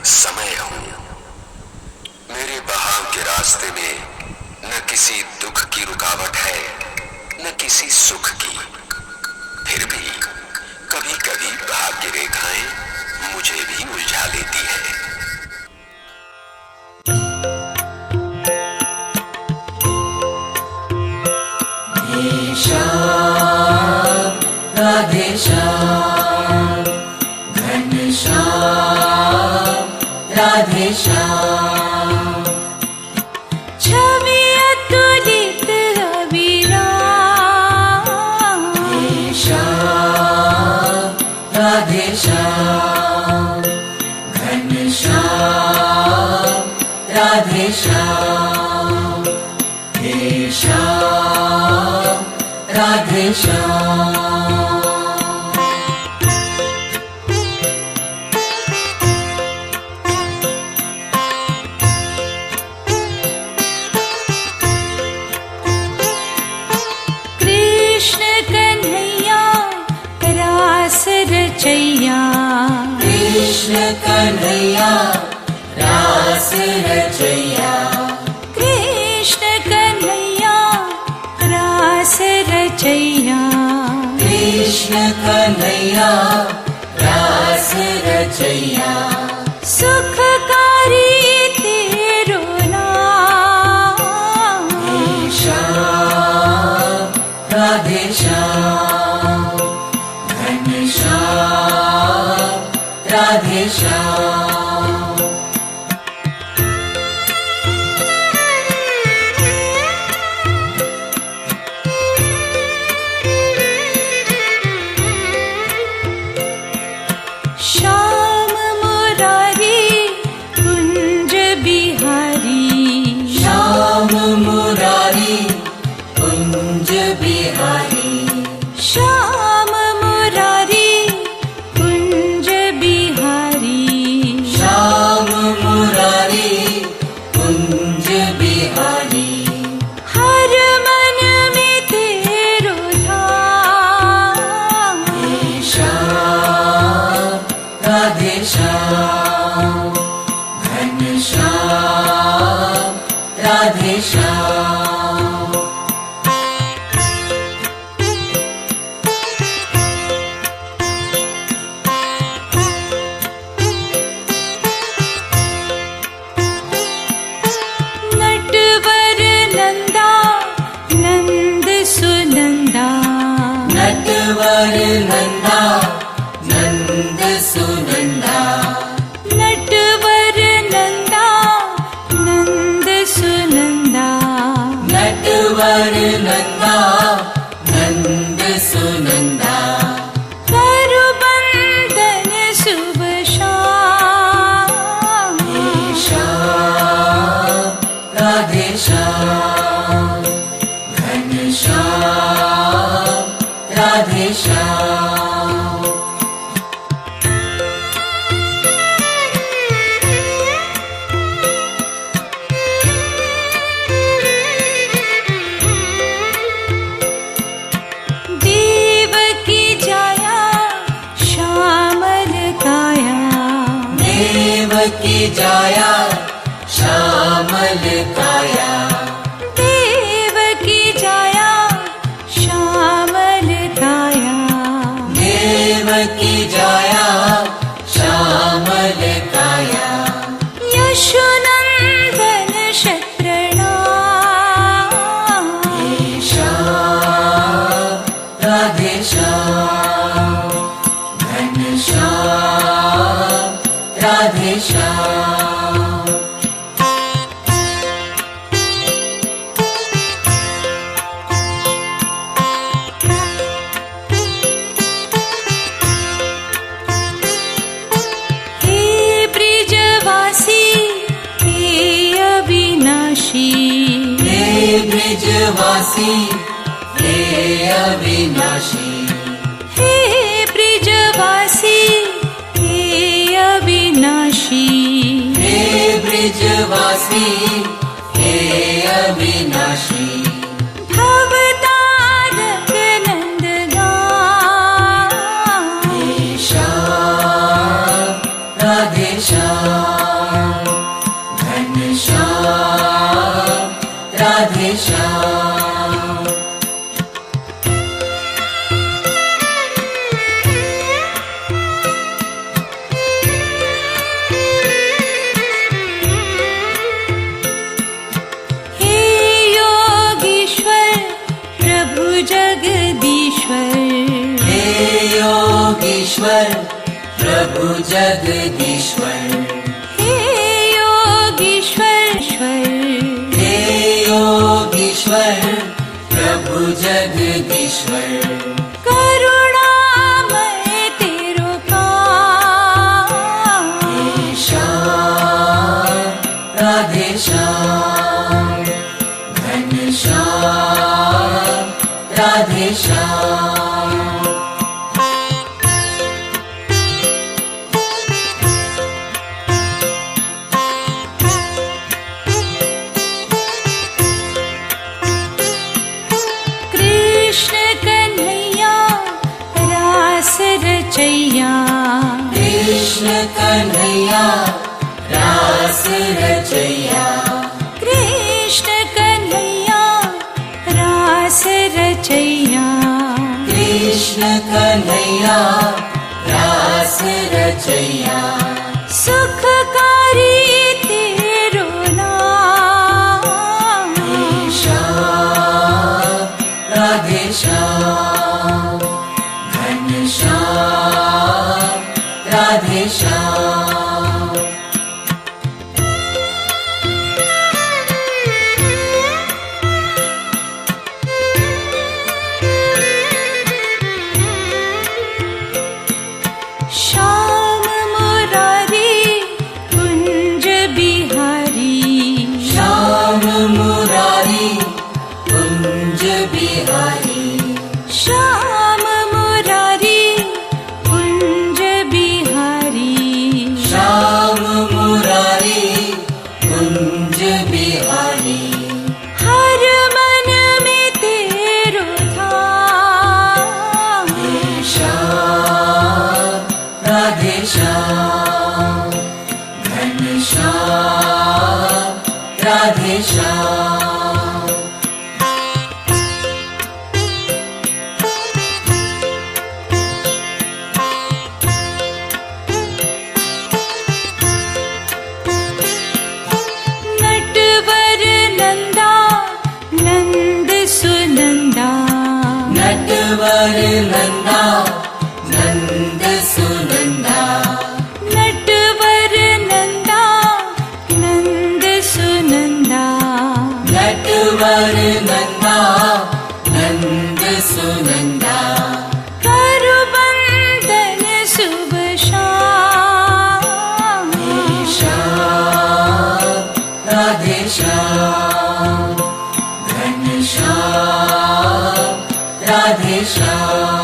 समय हूं। मेरे बहाव के रास्ते में न किसी दुख की रुकावट है, न किसी सुख की। फिर भी कभी कभी भाग्य रेखाएं मुझे भी उलझा लेती है। श्याम राधे श्याम, घनश्याम राधे श्याम, छवि अतुलित अविराम। श्याम राधे श्याम, घनश्याम राधे श्याम, हे श्याम राधे श्याम। कृष्ण कन्हैया रास रचैया, कृष्ण कन्हैया रास रचैया, कृष्ण कन्हैया रास रचैया। कृष्ण कन्हैया रास रचैया, सुखकारी तेरो नाम। श्याम राधे श्याम, घनश्याम राधे श्याम। श्याम मुरारी कुंज बिहारी, श्याम मुरारी कुंज बिहारी, श्याम मुरारी कुंज बिहारी। श्याम मुरारी कुंज बिहारी, हर मन में तेरो धाम। श्याम राधे श्याम, घनश्याम राधे श्याम। नटवर नंदा नंद सुनंदा, नटवर नंदा नंद सुनंदा, नटवर नंदा नंद सुनंदा। नटवर नंदा नंद सुनंदा, करुबंधन शुभ श्याम। श्याम राधे श्याम, घनश्याम राधे श्याम। देव की जाया श्यामल काया, देव की जाया श्यामल काया, देव की जाया श्यामल काया। देव की जाया श्यामल काया, यशोनंदन शतप्रणाम। श्याम राधे श्याम, घनश्याम राधे श्याम। हे ब्रिजवासी हे अविनाशी, हे ब्रिजवासी हे अविनाशी, हे ब्रिजवासी हे अविनाशी। हे ब्रिजवासी हे अविनाशी, भवतारक नंदगाम। श्याम राधे श्याम, जगदीश्वर, हे योगीश्वर प्रभु जगदीश्वर, हे योगीश्वर, हे योगीश्वर प्रभु जगदीश्वर, करुणामय तेरो काम, हे श्याम राधे श्याम, घनश्याम राधे श्याम। कृष्ण कन्हैया रास रचैया, कृष्ण कन्हैया रास रचैया, कृष्ण कन्हैया रास रचैया, कृष्ण कन्हैया रास रचैया, सुखकारी तेरो नाम, हे श्याम राधे श्याम, घनश्याम राधे श्याम। श्याम मुरारी कुंज बिहारी, श्याम मुरारी कुंज बिहारी, श्याम मुरारी कुंज बिहारी, श्याम मुरारी कुंज बिहारी, हर मन में तेरो धाम, हे श्याम राधे श्याम, घनश्याम राधे श्याम। नटवर नंदा नंद सुनंदा, नटवर नंदा नंद सुनंदा, नटवर नंदा नंद सुनंदा, नटवर नंदा नंद सुनंदा, करबंधन शुभ शाम, हे श्याम राधे श्याम, घनश्याम राधे श्याम।